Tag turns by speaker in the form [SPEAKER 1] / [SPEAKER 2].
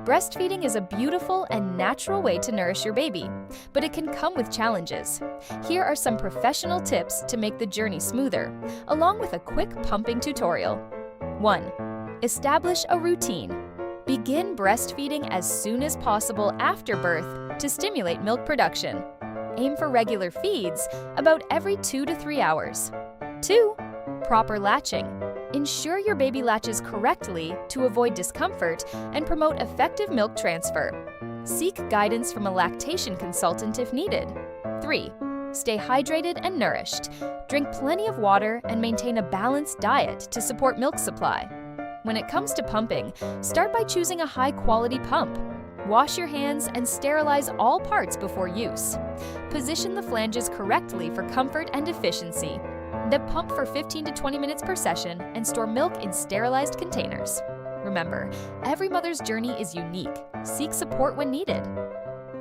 [SPEAKER 1] Breastfeeding is a beautiful and natural way to nourish your baby, but it can come with challenges. Here are some professional tips to make the journey smoother, along with a quick pumping tutorial. 1. Establish a routine. Begin breastfeeding as soon as possible after birth to stimulate milk production. Aim for regular feeds about every 2 to 3 hours. 2. Proper latching. Ensure your baby latches correctly to avoid discomfort and promote effective milk transfer. Seek guidance from a lactation consultant if needed. 3. Stay hydrated and nourished. Drink plenty of water and maintain a balanced diet to support milk supply. When it comes to pumping, start by choosing a high-quality pump. Wash your hands and sterilize all parts before use. Position the flanges correctly for comfort and efficiency. Then pump for 15 to 20 minutes per session and store milk in sterilized containers. Remember, every mother's journey is unique. Seek support when needed.